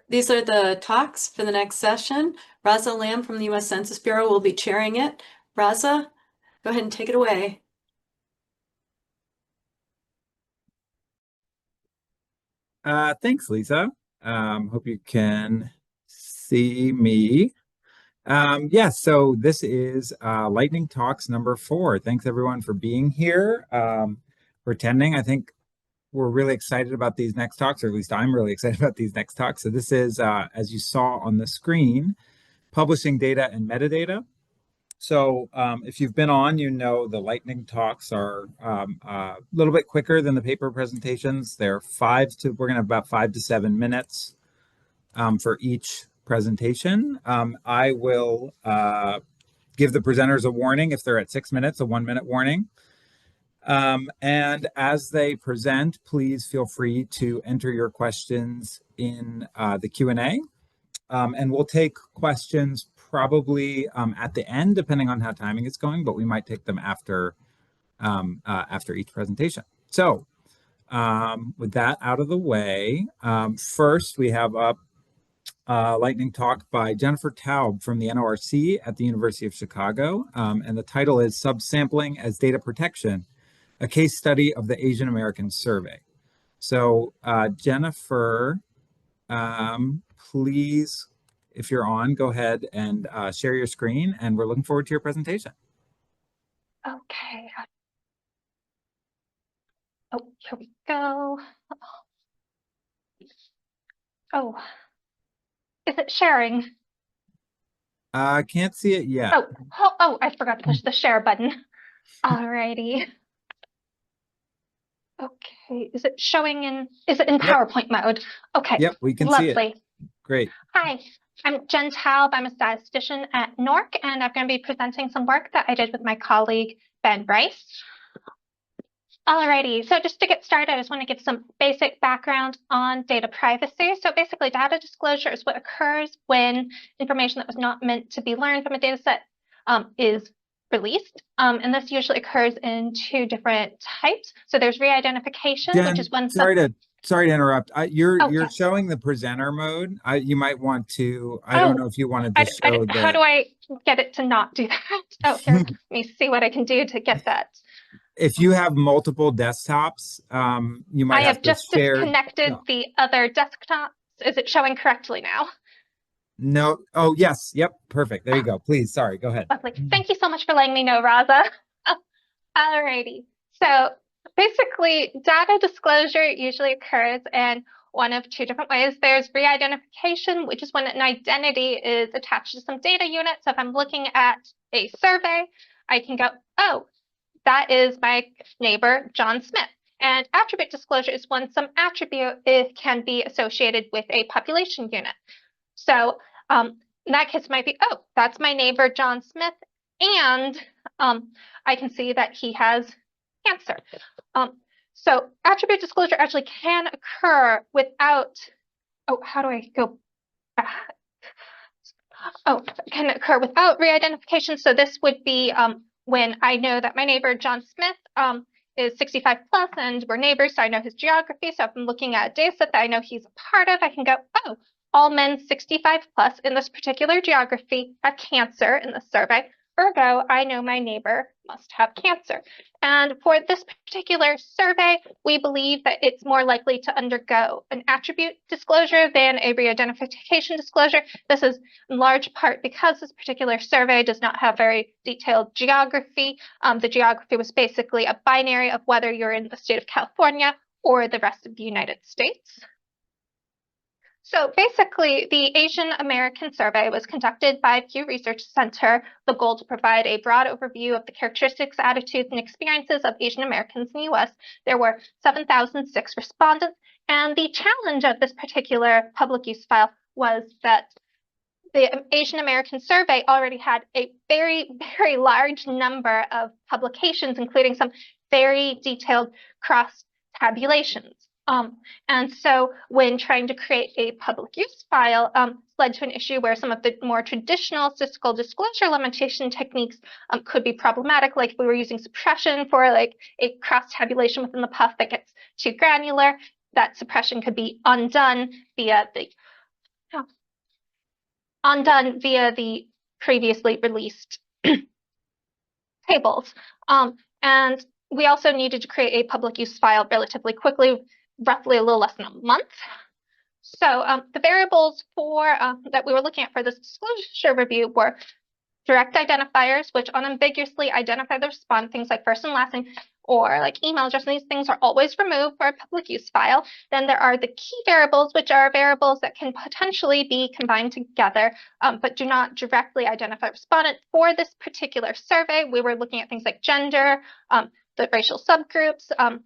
These are the talks for the next session. Raza Lamb from the U.S. Census Bureau will be chairing it. Raza, go ahead and take it away. Thanks, Lisa. Hope you can see me. Yes, so this is Lightning Talks number 4. Thanks everyone for being here, for attending. I think we're really excited about these next talks, or at least I'm really excited about these next talks. So this is, as you saw on the screen, publishing data and metadata. So if you've been on, you know the lightning talks are a little bit quicker than the paper presentations. We're gonna have about 5 to 7 minutes for each presentation. I will give the presenters a warning if they're at 6 minutes, a 1-minute warning. And as they present, please feel free to enter your questions in the Q&A. And we'll take questions probably at the end, depending on how timing is going, but we might take them after each presentation. So with that out of the way, first we have a lightning talk by Jennifer Taub from the NORC at the University of Chicago. And the title is Subsampling as Data Protection, a Case Study of the Asian American Survey. So Jennifer, please, if you're on, go ahead and share your screen, and we're looking forward to your presentation. Okay. Oh, here we go. Oh, is it sharing? I can't see it yet. Oh, I forgot to push the share button. Alrighty. Okay, is it in PowerPoint mode? Okay. Yep, we can Lovely. see it. Great. Hi, I'm Jen Taub. I'm a statistician at NORC, and I'm going to be presenting some work that I did with my colleague, Ben Bryce. Alrighty, so just to get started, I just want to give some basic background on data privacy. So basically, data disclosure is what occurs when information that was not meant to be learned from a data set is released. And this usually occurs in 2 different types. So there's re-identification, Jen, which is one. Sorry to interrupt. You're yeah. showing the presenter mode. You might want to. I don't know if you wanted to show the. How do I get it to not do that? Oh, here. Let me see what I can do to get that. If you have multiple desktops, you might have to just share. Disconnected the other desktops. Is it showing correctly now? No. Oh, yes. Yep. Perfect. There you go. Please. Sorry. Go ahead. Lovely. Thank you so much for letting me know, Raza. Alrighty. So basically, data disclosure usually occurs in one of 2 different ways. There's re-identification, which is when an identity is attached to some data unit. So if I'm looking at a survey, I can go, oh, that is my neighbor, John Smith. And attribute disclosure is when some attribute can be associated with a population unit. So in that case, it might be, oh, that's my neighbor, John Smith, and I can see that he has cancer. So attribute disclosure actually can occur without, how do I go back? Can occur without re-identification. So this would be when I know that my neighbor, John Smith, is 65 plus and we're neighbors, so I know his geography. So if I'm looking at a data set that I know he's a part of, I can go, oh, all men 65 plus in this particular geography have cancer in the survey. Ergo, I know my neighbor must have cancer. And for this particular survey, we believe that it's more likely to undergo an attribute disclosure than a re-identification disclosure. This is in large part because this particular survey does not have very detailed geography. The geography was basically a binary of whether you're in the state of California or the rest of the United States. So basically, the Asian American Survey was conducted by Pew Research Center, the goal to provide a broad overview of the characteristics, attitudes, and experiences of Asian Americans in the U.S. There were 7,006 respondents, and the challenge of this particular public use file was that the Asian American Survey already had a very, very large number of publications, including some very detailed cross-tabulations. And so when trying to create a public use file, led to an issue where some of the more traditional statistical disclosure limitation techniques could be problematic, like if we were using suppression for like a cross-tabulation within the puff that gets too granular, that suppression could be undone via the undone via the previously released tables. And we also needed to create a public use file relatively quickly, roughly a little less than a month. So the variables for that we were looking at for this disclosure review were direct identifiers, which unambiguously identify the respondent, things like first and last name or like email address, and these things are always removed for a public use file. Then there are the key variables, which are variables that can potentially be combined together, but do not directly identify respondent. For this particular survey, we were looking at things like gender, the racial subgroups, a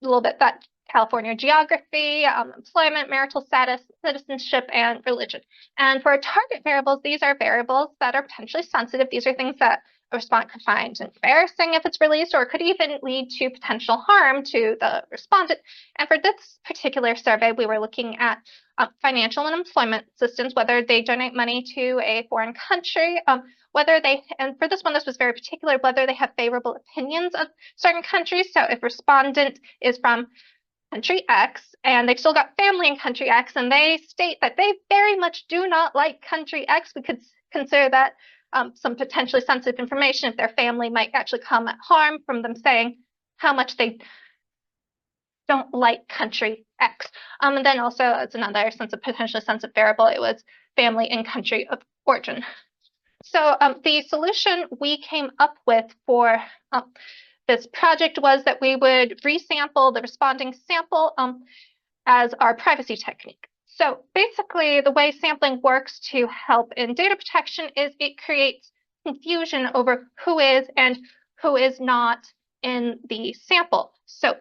little bit that California geography, employment, marital status, citizenship, and religion. And for target variables, these are variables that are potentially sensitive. These are things that a respondent could find embarrassing if it's released, or could even lead to potential harm to the respondent. And for this particular survey, we were looking at financial and employment assistance, whether they donate money to a foreign country, whether they, and for this one, this was very particular, whether they have favorable opinions of certain countries. So if respondent is from country X and they've still got family in country X and they state that they very much do not like country X, we could consider that some potentially sensitive information if their family might actually come at harm from them saying how much they don't like country X. And then also it's another sense of potentially sensitive variable. It was family and country of origin. So the solution we came up with for this project was that we would resample the responding sample as our privacy technique. So basically, the way sampling works to help in data protection is it creates confusion over who is and who is not in the sample. So,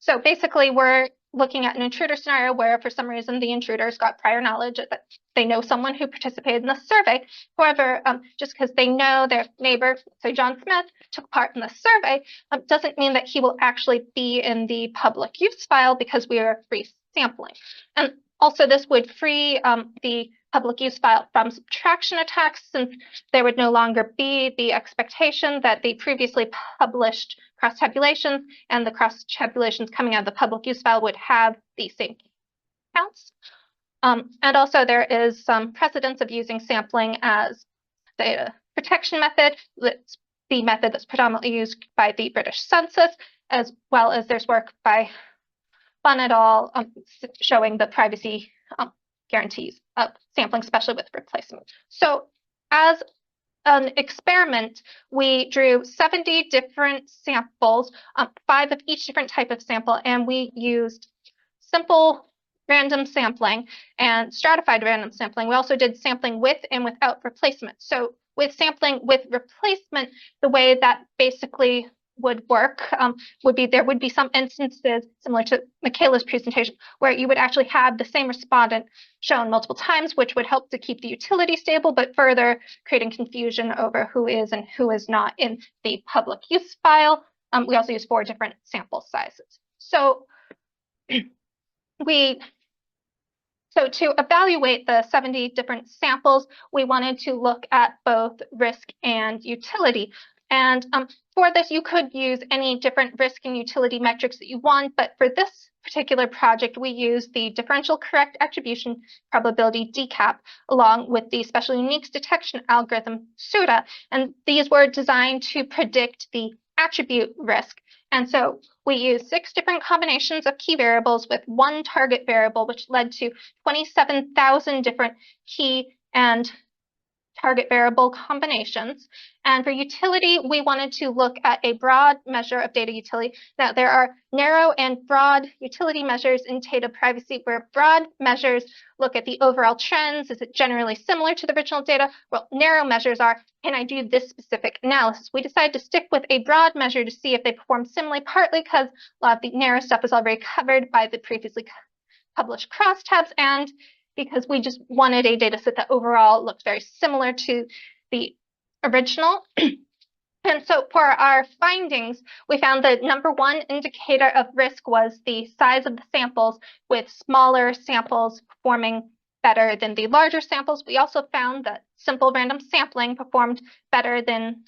so basically, we're looking at an intruder scenario where for some reason the intruders got prior knowledge that they know someone who participated in the survey. However, just because they know their neighbor, say John Smith, took part in the survey, doesn't mean that he will actually be in the public use file because we are free sampling. And also this would free the public use file from subtraction attacks, since there would no longer be the expectation that the previously published cross tabulations and the cross tabulations coming out of the public use file would have the same counts. And also there is some precedence of using sampling as data protection method. That's the method that's predominantly used by the British Census, as well as there's work by Bunn et al. Showing the privacy guarantees of sampling, especially with replacement. So as an experiment, we drew 70 different samples, 5 of each different type of sample, and we used simple random sampling and stratified random sampling. We also did sampling with and without replacement. So with sampling with replacement, the way that basically would work would be there would be some instances similar to Michaela's presentation where you would actually have the same respondent shown multiple times, which would help to keep the utility stable, but further creating confusion over who is and who is not in the public use file. We also use 4 different sample sizes. So to evaluate the 70 different samples, we wanted to look at both risk and utility. And for this, you could use any different risk and utility metrics that you want, but for this particular project, we used the differential correct attribution probability DCAP along with the special uniques detection algorithm SUDA. And these were designed to predict the attribute risk. And so we used 6 different combinations of key variables with 1 target variable, which led to 27,000 different key and target variable combinations. And for utility, we wanted to look at a broad measure of data utility. Now, there are narrow and broad utility measures in data privacy, where broad measures look at the overall trends. Is it generally similar to the original data? Well, narrow measures are, can I do this specific analysis? We decided to stick with a broad measure to see if they perform similarly, partly because a lot of the narrow stuff is already covered by the previously published crosstabs, and because we just wanted a data set that overall looked very similar to the original. And so for our findings, we found the #1 indicator of risk was the size of the samples, with smaller samples performing better than the larger samples. We also found that simple random sampling performed better than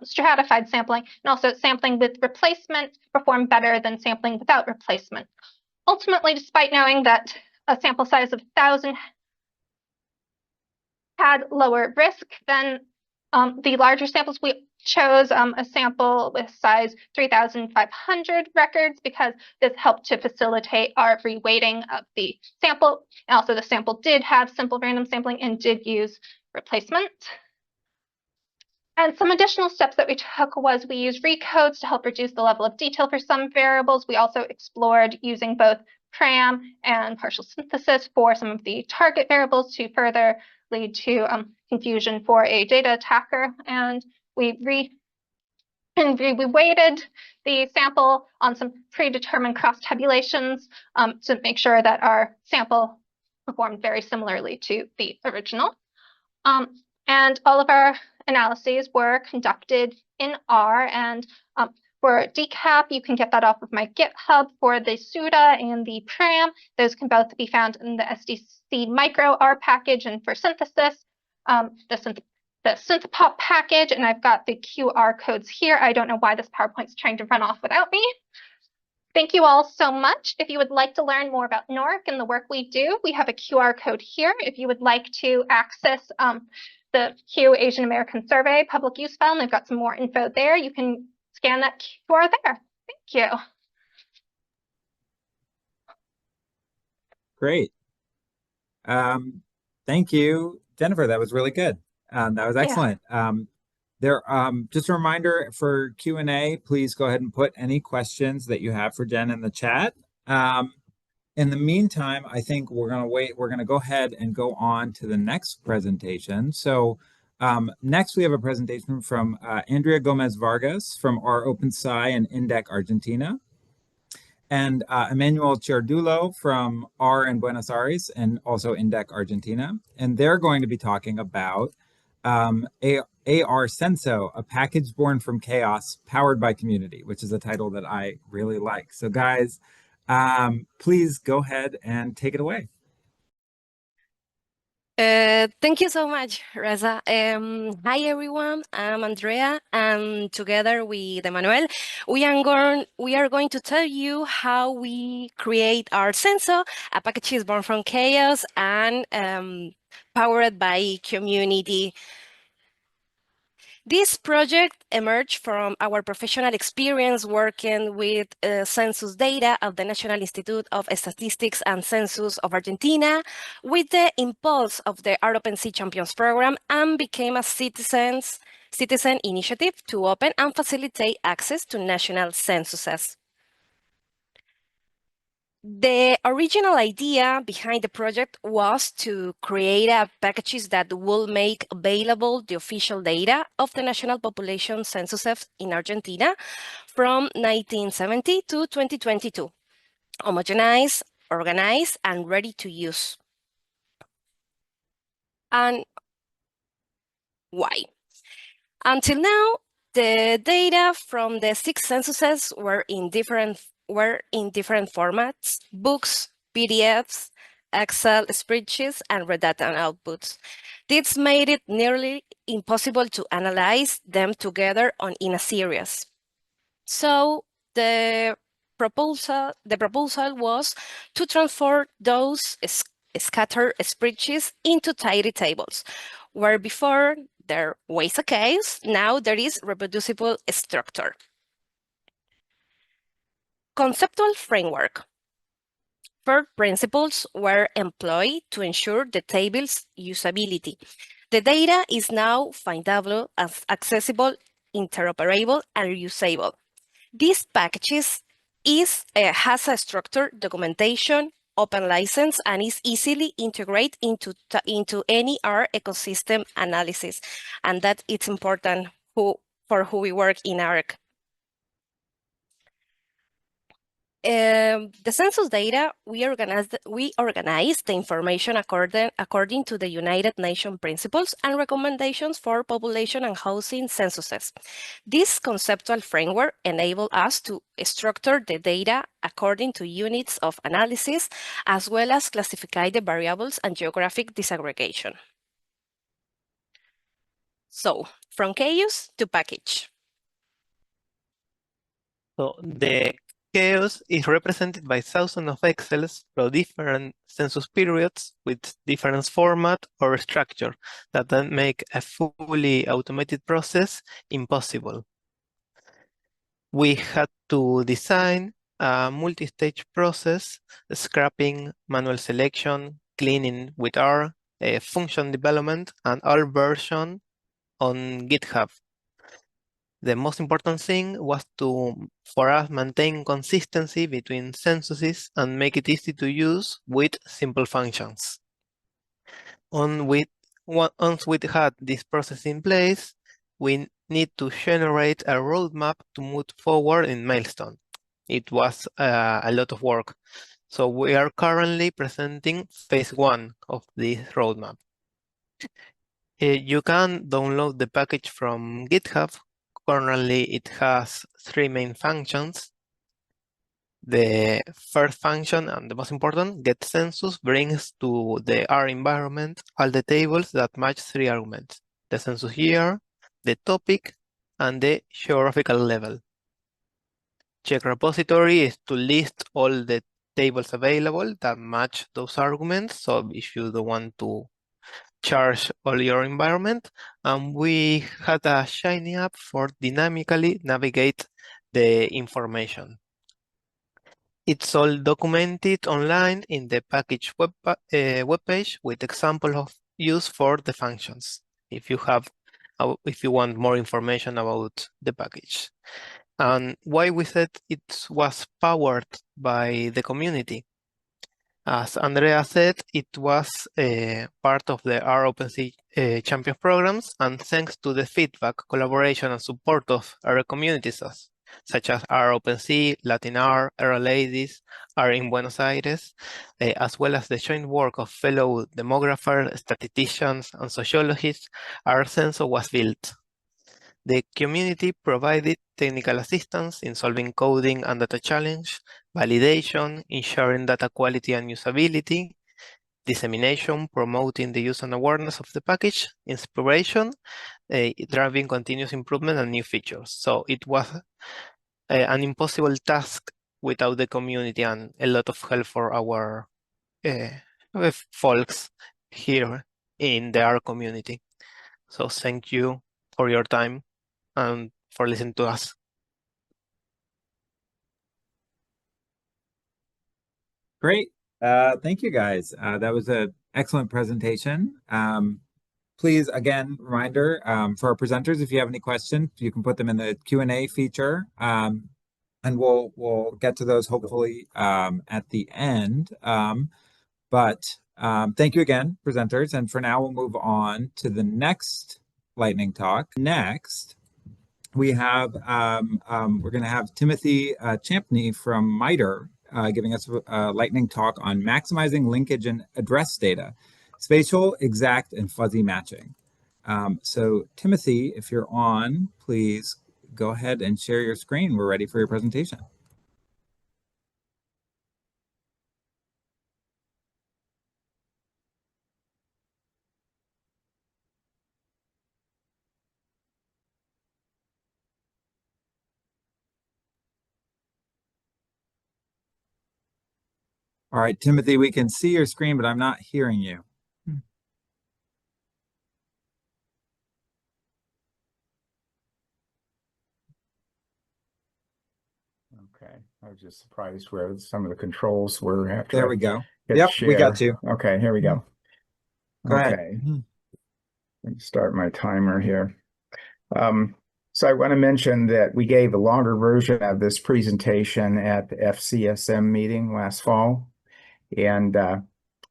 stratified sampling, and also sampling with replacement performed better than sampling without replacement. Ultimately, despite knowing that a sample size of 1,000 had lower risk than the larger samples. We chose a sample with size 3,500 records because this helped to facilitate our reweighting of the sample. And also the sample did have simple random sampling and did use replacement. And some additional steps that we took was we used recodes to help reduce the level of detail for some variables. We also explored using both PRAM and partial synthesis for some of the target variables to further lead to confusion for a data attacker. And we weighted the sample on some predetermined cross tabulations to make sure that our sample performed very similarly to the original. And all of our analyses were conducted in R. And for decap, you can get that off of my GitHub. For the SUDA and the PRAM, those can both be found in the SDC micro R package. And for synthesis, the synthpop package, and I've got the QR codes here. I don't know why this PowerPoint's trying to run off without me. Thank you all so much. If you would like to learn more about NORC and the work we do, we have a QR code here. If you would like to access the Q Asian American Survey public use file, and they've got some more info there, you can scan that QR there. Thank you. Great. Thank you, Jennifer. That was really good. That was excellent. Just a reminder for Q&A, please go ahead and put any questions that you have for Jen in the chat. In the meantime, I think we're going to wait. We're going to go ahead and go on to the next presentation. So next we have a presentation from Andrea Gomez Vargas from our OpenSci and INDEC Argentina, and Emmanuel Ciardulo from R in Buenos Aires and also INDEC Argentina. And they're going to be talking about AR Senso, a package born from chaos, powered by community, which is a title that I really like. So guys, please go ahead and take it away. Thank you so much, Reza. Hi everyone, I'm Andrea, and together with Emmanuel, we are going to tell you how we create our Senso, a package born from chaos and powered by community. This project emerged from our professional experience working with census data of the National Institute of Statistics and Census of Argentina, with the impulse of the ROpenSea Champions program, and became a citizen initiative to open and facilitate access to national censuses. The original idea behind the project was to create a package that will make available the official data of the national population censuses in Argentina from 1970 to 2022, homogenized, organized, and ready to use. And why? Until now, the data from the 6 censuses were in different formats: books, PDFs, Excel spreadsheets, and redacted outputs. This made it nearly impossible to analyze them together in a series. So the proposal was to transform those scattered spreadsheets into tidy tables, where before there was a case, now there is reproducible structure. Conceptual framework. 4 principles were employed to ensure the table's usability. The data is now findable, accessible, interoperable, and reusable. This package has a structured documentation, open license, and is easily integrated into any R ecosystem analysis. And that it's important for who we work in ARC. The census data, we organize the information according to the United Nations principles and recommendations for population and housing censuses. This conceptual framework enables us to structure the data according to units of analysis, as well as classify the variables and geographic disaggregation. So, from chaos to package. So the chaos is represented by thousands of Excels for different census periods with different format or structure that then make a fully automated process impossible. We had to design a multi-stage process, scrapping, manual selection, cleaning with R, function development, and all version on GitHub. The most important thing was for us, maintain consistency between censuses and make it easy to use with simple functions. Once we had this process in place, we need to generate a roadmap to move forward in milestone. It was a lot of work. So we are currently presenting phase 1 of this roadmap. You can download the package from GitHub. Currently, it has 3 main functions. The first function, and the most important, get census, brings to the R environment all the tables that match 3 arguments: the census year, the topic, and the geographical level. Check repository is to list all the tables available that match those arguments. So if you don't want to charge all your environment, and we had a Shiny app for dynamically navigate the information. It's all documented online in the package webpage with example of use for the functions. If you want more information about the package. And why we said it was powered by the community. As Andrea said, it was part of the R OpenSea Champions programs, and thanks to the feedback, collaboration, and support of our communities such as R OpenSea, Latin R, Ladies, R in Buenos Aires, as well as the joint work of fellow demographers, statisticians, and sociologists, our census was built. The community provided technical assistance in solving coding and data challenge, validation, ensuring data quality and usability, dissemination, promoting the use and awareness of the package, inspiration, driving continuous improvement and new features. So it was an impossible task without the community, and a lot of help for our folks here in the R community. So thank you for your time and for listening to us. Great. Thank you guys. That was an excellent presentation. Please, again, reminder for our presenters, if you have any questions, you can put them in the Q&A feature, and we'll get to those hopefully at the end. But thank you again, presenters. And for now, we'll move on to the next lightning talk. Next, we have we're going to have Timothy Champney from MITRE giving us a lightning talk on maximizing linkage and address data, spatial, exact, and fuzzy matching. So Timothy, if you're on, please go ahead and share your screen. We're ready for your presentation. All right, Timothy, we can see your screen, but I'm not hearing you. Okay, I was just surprised where some of the controls were after. There we go. Hit Yep, share. we got you. Okay, here we go. Go ahead. Okay, let me start my timer here. So I want to mention that we gave a longer version of this presentation at the FCSM meeting last fall, and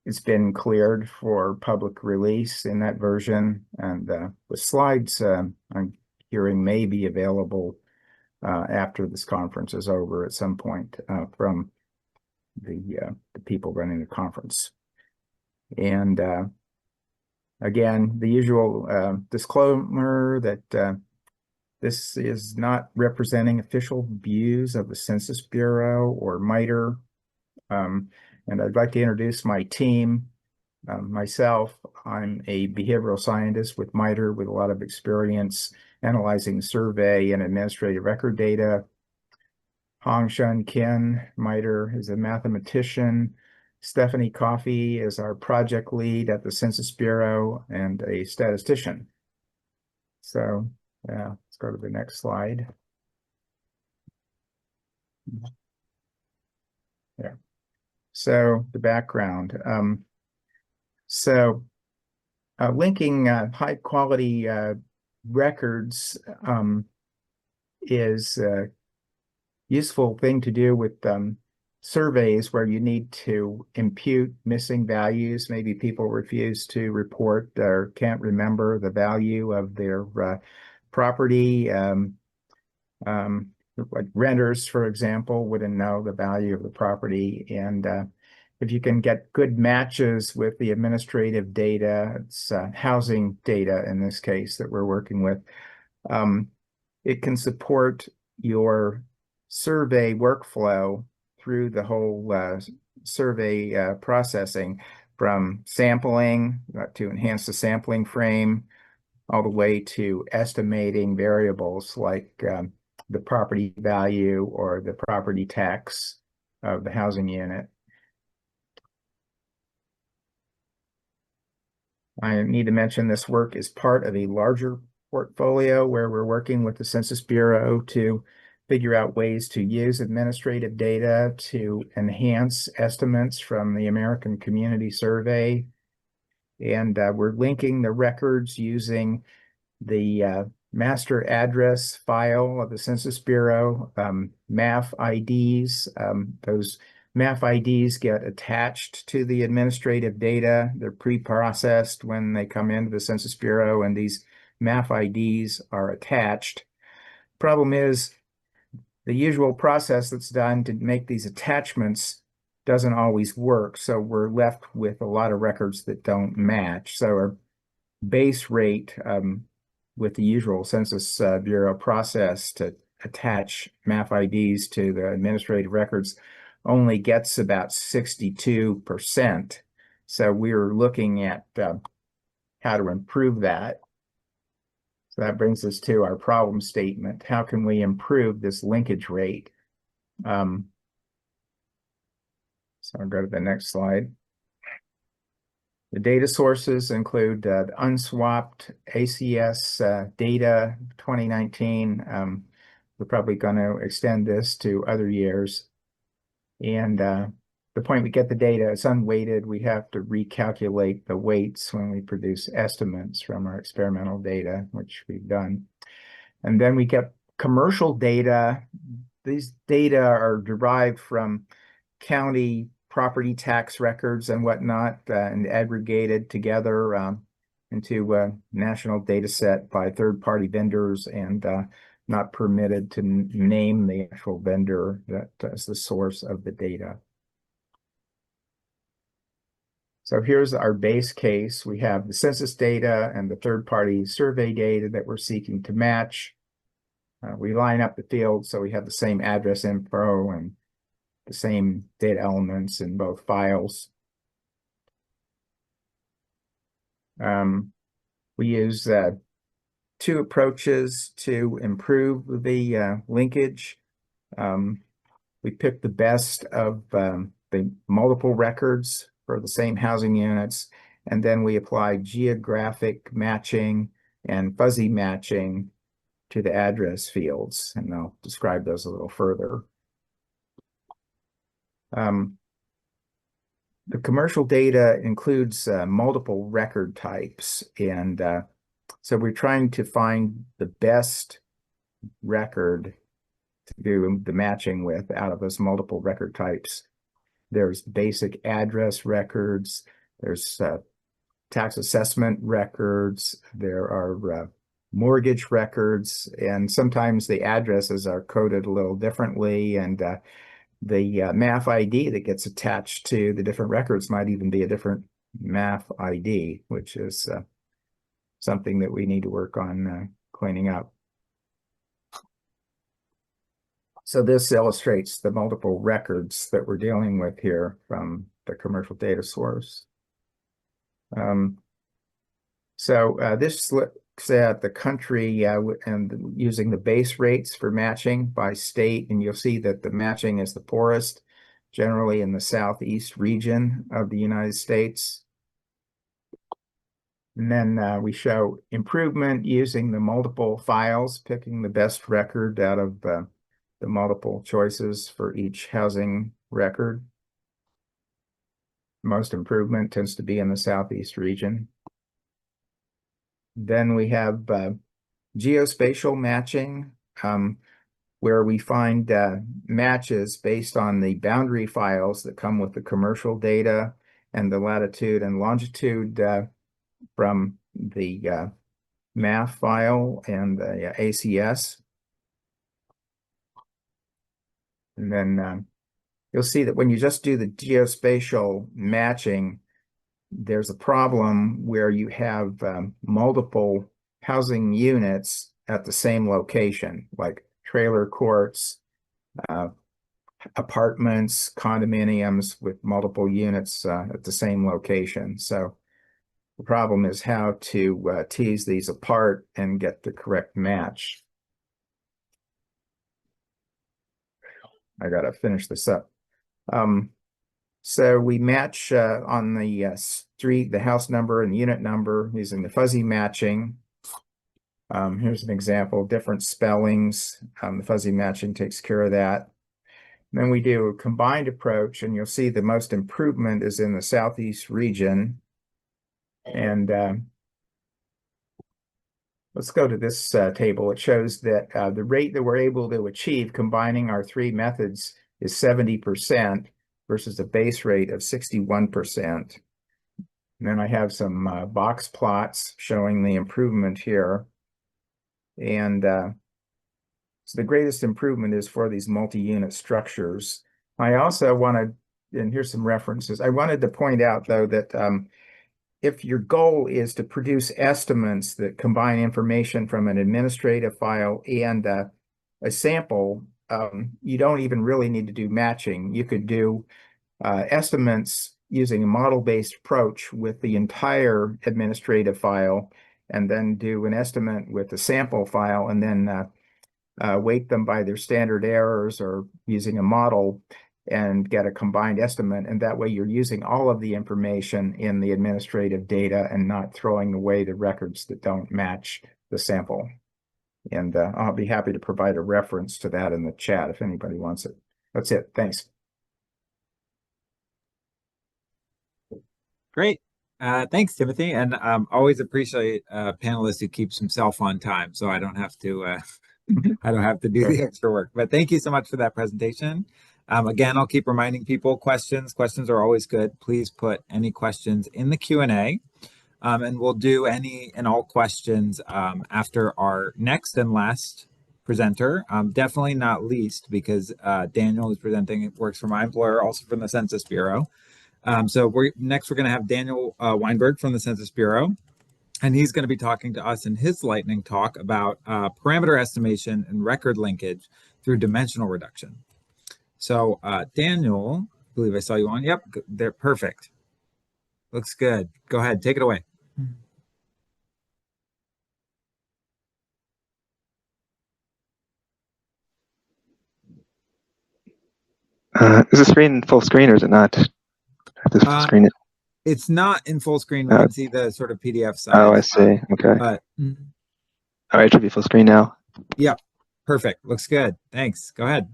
it's been cleared for public release in that version, and the slides I'm hearing may be available after this conference is over at some point from the people running the conference. And again, the usual disclaimer that this is not representing official views of the Census Bureau or MITRE. And I'd like to introduce my team. Myself, I'm a behavioral scientist with MITRE with a lot of experience analyzing survey and administrative record data. Hongshun Kin Miter is a mathematician. Stephanie Coffey is our project lead at the Census Bureau and a statistician. So, yeah, let's go to the next slide. Yeah. So the background. Linking high quality records is a useful thing to do with surveys where you need to impute missing values. Maybe people refuse to report or can't remember the value of their property. Like renters, for example, wouldn't know the value of the property. And if you can get good matches with the administrative data, it's housing data in this case that we're working with, it can support your survey workflow through the whole survey processing, from sampling to enhance the sampling frame, all the way to estimating variables like the property value or the property tax of the housing unit. I need to mention this work is part of a larger portfolio where we're working with the Census Bureau to figure out ways to use administrative data to enhance estimates from the American Community Survey. And we're linking the records using the master address file of the Census Bureau, MAF IDs. Those MAF IDs get attached to the administrative data. They're pre-processed when they come into the Census Bureau, and these MAF IDs are attached. Problem is, the usual process that's done to make these attachments doesn't always work. So we're left with a lot of records that don't match. So our base rate with the usual Census Bureau process to attach MAF IDs to the administrative records only gets about 62%. So we're looking at how to improve that. So that brings us to our problem statement. How can we improve this linkage rate? So I'll go to the next slide. The data sources include unswapped ACS data 2019. We're probably going to extend this to other years. And the point we get the data, it's unweighted. We have to recalculate the weights when we produce estimates from our experimental data, which we've done. And then we get commercial data. These data are derived from county property tax records and whatnot, and aggregated together into a national data set by third-party vendors, and not permitted to name the actual vendor that is the source of the data. So here's our base case. We have the census data and the third-party survey data that we're seeking to match. We line up the fields so we have the same address info and the same data elements in both files. We use two approaches to improve the linkage. We pick the best of the multiple records for the same housing units, and then we apply geographic matching and fuzzy matching to the address fields, and I'll describe those a little further. The commercial data includes multiple record types, and so we're trying to find the best record to do the matching with out of those multiple record types. There's basic address records, there's tax assessment records, there are mortgage records, and sometimes the addresses are coded a little differently, and the MAF ID that gets attached to the different records might even be a different MAF ID, which is something that we need to work on cleaning up. So this illustrates the multiple records that we're dealing with here from the commercial data source. This at the country and using the base rates for matching by state, and you'll see that the matching is the poorest, generally in the southeast region of the United States. And then we show improvement using the multiple files, picking the best record out of the multiple choices for each housing record. Most improvement tends to be in the southeast region. Then we have geospatial matching, where we find matches based on the boundary files that come with the commercial data and the latitude and longitude from the math file and the ACS. And then you'll see that when you just do the geospatial matching, there's a problem where you have multiple housing units at the same location, like trailer courts, apartments, condominiums with multiple units at the same location. So the problem is how to tease these apart and get the correct match. I gotta finish this up. So we match on the street, the house number and unit number using the fuzzy matching. Here's an example, different spellings. The fuzzy matching takes care of that. Then we do a combined approach, and you'll see the most improvement is in the southeast region. And let's go to this table. It shows that the rate that we're able to achieve combining our three methods is 70% versus a base rate of 61%. And then I have some box plots showing the improvement here. And so the greatest improvement is for these multi-unit structures. I also wanted, and here's some references. I wanted to point out, though, that if your goal is to produce estimates that combine information from an administrative file and a sample, you don't even really need to do matching. You could do estimates using a model-based approach with the entire administrative file, and then do an estimate with the sample file, and then weight them by their standard errors or using a model and get a combined estimate. And that way you're using all of the information in the administrative data and not throwing away the records that don't match the sample. And I'll be happy to provide a reference to that in the chat if anybody wants it. That's it. Thanks. Great. Thanks, Timothy. And always appreciate a panelist who keeps himself on time, so I don't have to I don't have to do the extra work. But thank you so much for that presentation. Again, I'll keep reminding people questions. Questions are always good. Please put any questions in the Q&A. And we'll do any and all questions after our next and last presenter. Definitely not least because Daniel is presenting, works for my employer, also from the Census Bureau. So we're going to have Daniel Weinberg from the Census Bureau, and he's going to be talking to us in his lightning talk about parameter estimation and record linkage through dimensional reduction. So Daniel, I believe I saw you on. Yep, they're perfect. Looks good. Go ahead, take it away. Is the screen full screen or is it not? I have to full screen it. It's not in full screen. We can see the sort of PDF side. Oh, I see. Okay. But all right, it should be full screen now. Yep. Perfect. Looks good. Thanks. Go ahead.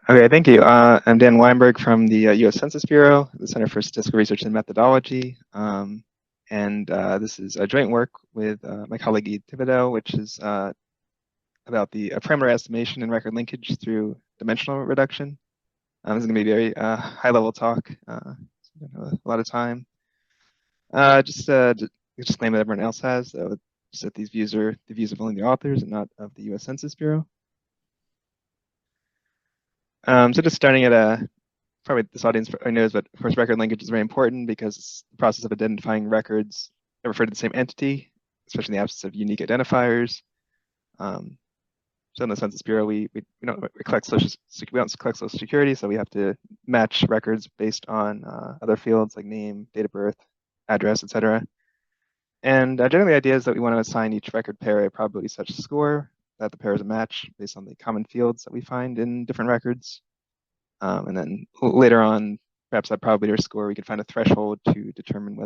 Okay, thank you. I'm Dan Weinberg from the U.S. Census Bureau, the Center for Statistical Research and Methodology. And this is a joint work with my colleague Ed Thibodeau, which is about the parameter estimation and record linkage through dimensional reduction. This is going to be a very high-level talk. A lot of time. Just a disclaimer that everyone else has, though, just that these views are the views of only the authors and not of the U.S. Census Bureau. So just starting at probably this audience knows, but of course record linkage is very important because it's the process of identifying records that refer to the same entity, especially in the absence of unique identifiers. So in the Census Bureau, we don't collect we don't collect Social Security, so we have to match records based on other fields like name, date of birth, address, etc. And generally the idea is that we want to assign each record pair a probability such score that the pair is a match based on the common fields that we find in different records. And then later on, perhaps that probability or score, we can find a threshold to determine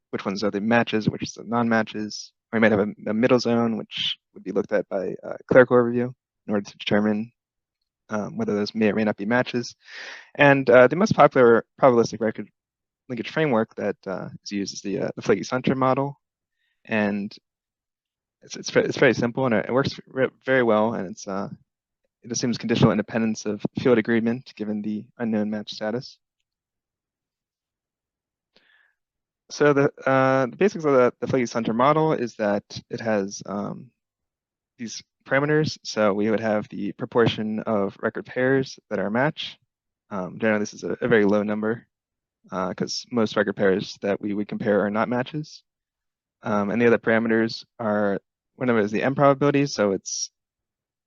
which ones are the matches, which is the non-matches. Or we might have a middle zone, which would be looked at by clerical overview in order to determine whether those may or may not be matches. And the most popular probabilistic record linkage framework that is used is the Flaky-Sunter model. And it's very simple, and it works very well, and it assumes conditional independence of field agreement given the unknown match status. So the basics of the Flaky-Sunter model is that it has these parameters. So we would have the proportion of record pairs that are a match. Generally, this is a very low number because most record pairs that we would compare are not matches. And the other parameters are, one of it is the M probability. So it's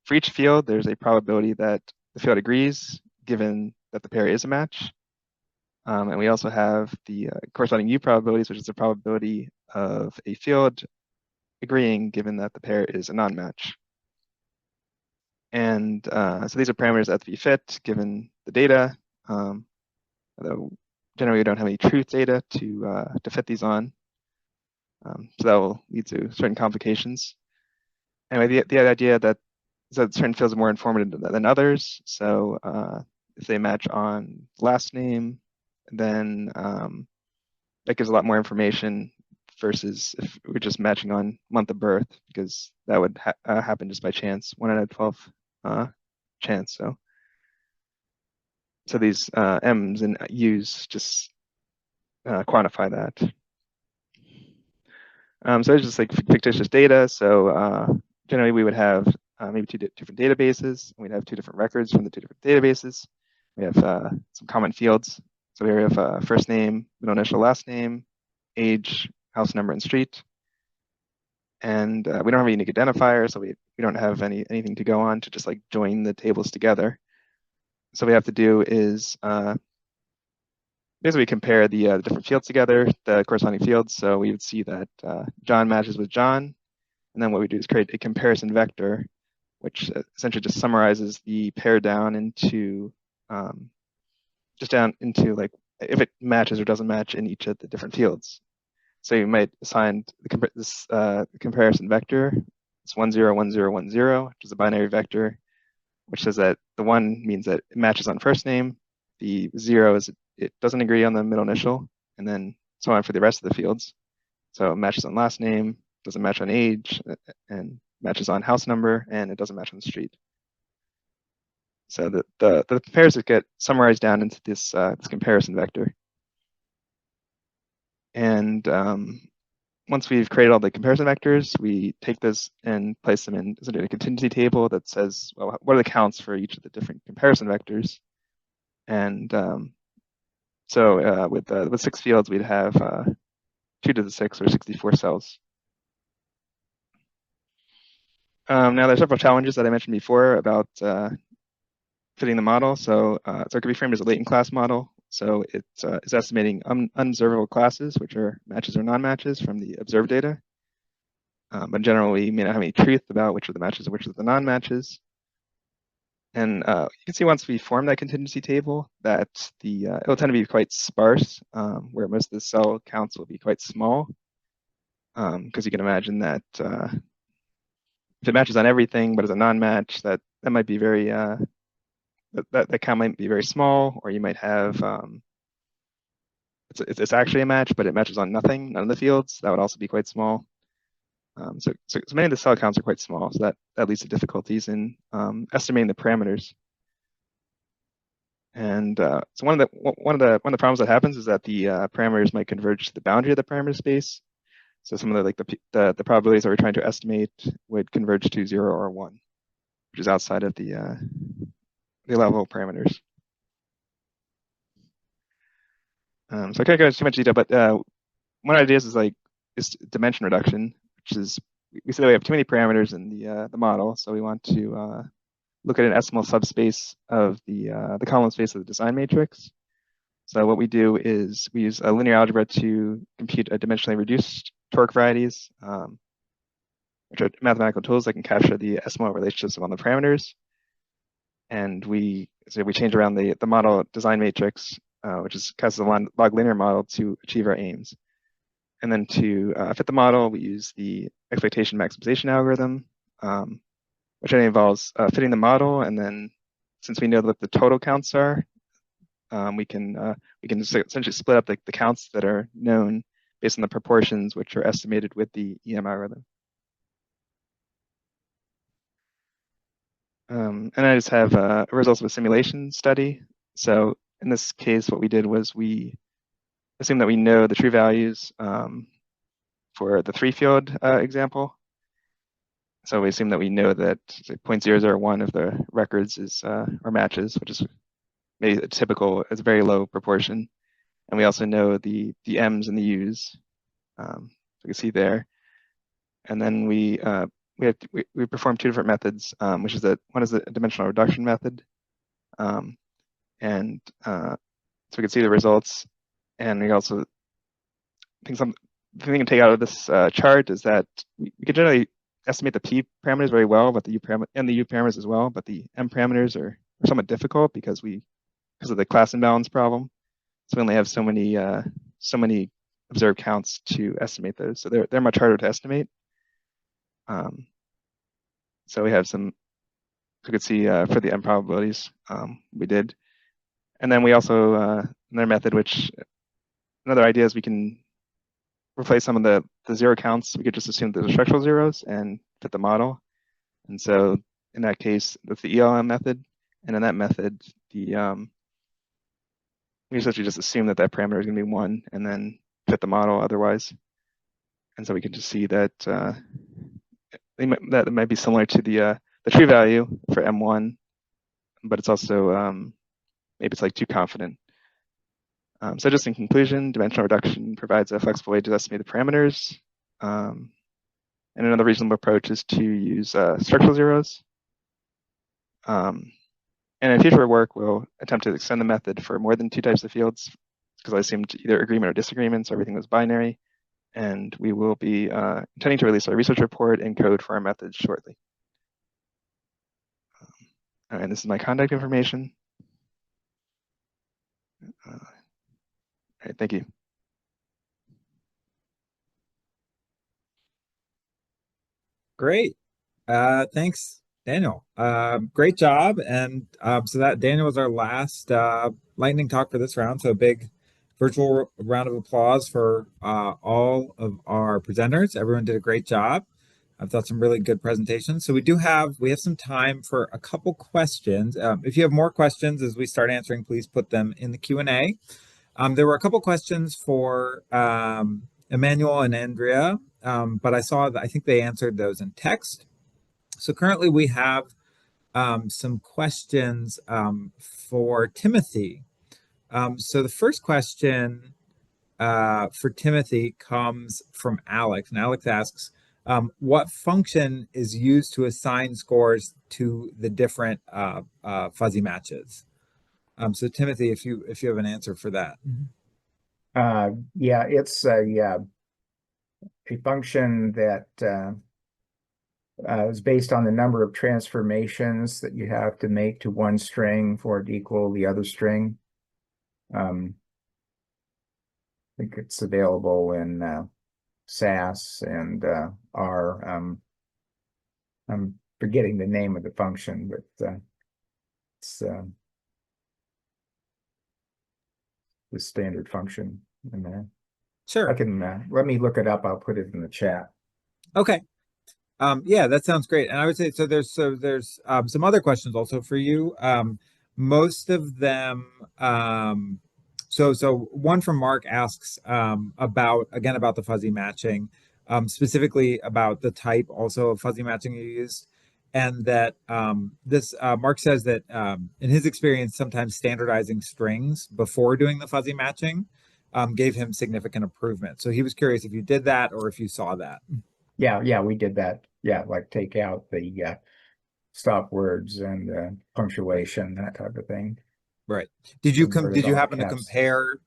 for each field, there's a probability that the field agrees given that the pair is a match. And we also have the corresponding U probabilities, which is the probability of a field agreeing given that the pair is a non-match. And so these are parameters that have to be fit given the data. Although generally we don't have any truth data to fit these on. So that will lead to certain complications. Anyway, the idea that certain fields are more informative than others. So if they match on last name, then that gives a lot more information versus if we're just matching on month of birth, because that would happen just by chance, 1 out of 12 chance. So these M's and U's just quantify that. So it's just like fictitious data. So generally we would have maybe two different databases. We'd have two different records from the two different databases. We have some common fields. So we have first name, middle initial, last name, age, house number, and street. And we don't have a unique identifier, so we don't have anything to go on to just like join the tables together. So what we have to do is basically compare the different fields together, the corresponding fields. So we would see that John matches with John. And then what we do is create a comparison vector, which essentially just summarizes the pair down into like if it matches or doesn't match in each of the different fields. So you might assign this comparison vector. It's 1 0 1 0 1 0, which is a binary vector, which says that the 1 means that it matches on first name, the 0 is it doesn't agree on the middle initial, and then so on for the rest of the fields. So it matches on last name, doesn't match on age, and matches on house number, and it doesn't match on the street. So the pairs that get summarized down into this comparison vector. And once we've created all the comparison vectors, we take this and place them in a contingency table that says, well, what are the counts for each of the different comparison vectors? And so with 6 fields, we'd have 2 to the 6 or 64 cells. Now there's several challenges that I mentioned before about fitting the model. So it could be framed as a latent class model. So it's estimating unobservable classes, which are matches or non-matches from the observed data. But generally, we may not have any truth about which are the matches and which are the non-matches. And you can see once we form that contingency table that it will tend to be quite sparse, where most of the cell counts will be quite small. Because you can imagine that if it matches on everything but is a non-match, that might be very that count might be very small, or you might have it's actually a match, but it matches on none of the fields. That would also be quite small. So many of the cell counts are quite small, so that leads to difficulties in estimating the parameters. And so one of the problems that happens is that the parameters might converge to the boundary of the parameter space. So some of the probabilities that we're trying to estimate would converge to 0 or 1, which is outside of the level parameters. So I can't go into too much detail, but one idea is dimension reduction, which is we say that we have too many parameters in the model, so we want to look at an estimal subspace of the column space of the design matrix. So what we do is we use a linear algebra to compute a dimensionally reduced torque varieties, which are mathematical tools that can capture the SML relationships among the parameters. And we change around the model design matrix, which is cast as a log linear model to achieve our aims. And then to fit the model, we use the expectation maximization algorithm, which involves fitting the model. And then since we know what the total counts are, we can essentially split up the counts that are known based on the proportions which are estimated with the EM algorithm. And I just have results of a simulation study. So in this case, what we did was we assume that we know the true values for the 3-field example. So we assume that we know that 0.001 of the records is or matches, which is maybe typical, it's a very low proportion. And we also know the M's and the U's. So you can see there. And then we perform 2 different methods, which is one is the dimensional reduction method. So we can see the results. And we also think the thing we can take out of this chart is that we can generally estimate the P parameters very well, but the U parameters as well. But the M parameters are somewhat difficult because of the class imbalance problem. So we only have so many observed counts to estimate those. So they're much harder to estimate. So we have some, you could see for the M probabilities we did. And then we also, another method, another idea is we can replace some of the 0 counts. We could just assume that they're structural zeros and fit the model. And so in that case, that's the ELM method. And in that method, we essentially just assume that parameter is going to be 1 and then fit the model otherwise. And so we can just see that that might be similar to the true value for M1, but it's also maybe it's like too confident. So just in conclusion, dimensional reduction provides a flexible way to estimate the parameters. And another reasonable approach is to use structural zeros. And in future work, we'll attempt to extend the method for more than 2 types of fields, because I assumed either agreement or disagreement, so everything was binary. And we will be intending to release our research report and code for our methods shortly. And this is my contact information. All right, thank you. Great. Thanks, Daniel. Great job. And so that Daniel was our last lightning talk for this round. So a big virtual round of applause for all of our presenters. Everyone did a great job. I thought some really good presentations. So we have some time for a couple questions. If you have more questions as we start answering, please put them in the Q&A. There were a couple questions for Emmanuel and Andrea, but I think they answered those in text. So currently we have some questions for Timothy. So the first question for Timothy comes from Alex, and Alex asks, what function is used to assign scores to the different fuzzy matches? So Timothy, if you have an answer for that. Yeah, it's a function that is based on the number of transformations that you have to make to one string for it to equal the other string. I think it's available in SAS and R. I'm forgetting the name of the function, but it's the standard function in there. Sure. I can let me look it up. I'll put it in the chat. Okay. Yeah, that sounds great. And I would say there's some other questions also for you. Most of them. So one from Mark asks about the fuzzy matching, specifically about the type also of fuzzy matching you used, and that Mark says that in his experience, sometimes standardizing strings before doing the fuzzy matching gave him significant improvement. So he was curious if you did that or if you saw that. Yeah, we did that. Yeah, like take out the stop words and punctuation, that type of thing. Right. Did you Convert it did you all to happen to caps. compare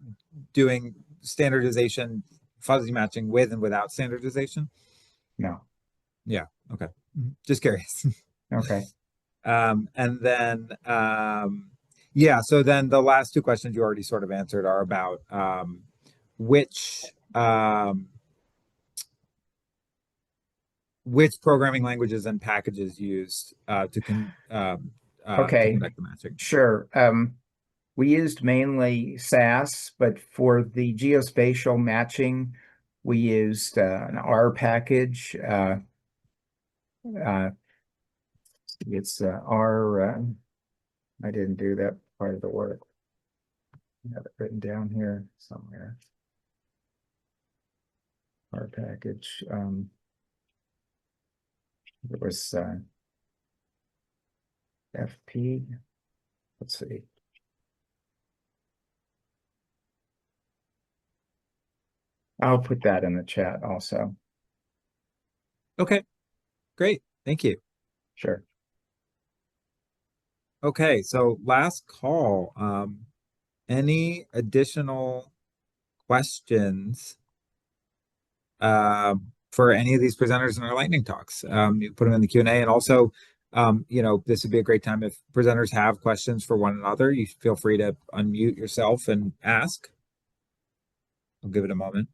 doing standardization fuzzy matching with and without standardization? No. Yeah. Okay. Just curious. Okay. And then, yeah, so then the last two questions you already sort of answered are about which programming languages and packages used to Okay. conduct the matching. Sure. We used mainly SAS, but for the geospatial matching, we used an R package. It's R. I didn't do that part of the work. I have it written down here somewhere. R package. It was FP. Let's see. I'll put that in the chat also. Okay, great. Thank you. Sure. Okay, so last call. Any additional questions for any of these presenters in our lightning talks? You put them in the Q&A, and also, you know, this would be a great time if presenters have questions for one another. You feel free to unmute yourself and ask. I'll give it a moment.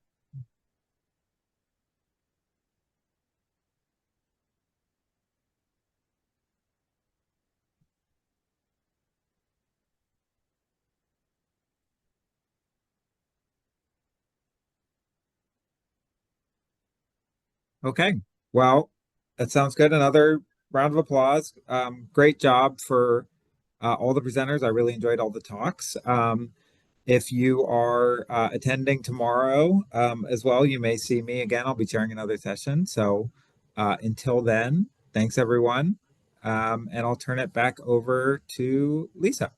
Okay, well, that sounds good. Another round of applause. Great job for all the presenters. I really enjoyed all the talks. If you are attending tomorrow as well, you may see me again. I'll be chairing another session. So until then, thanks everyone. And I'll turn it back over to Lisa.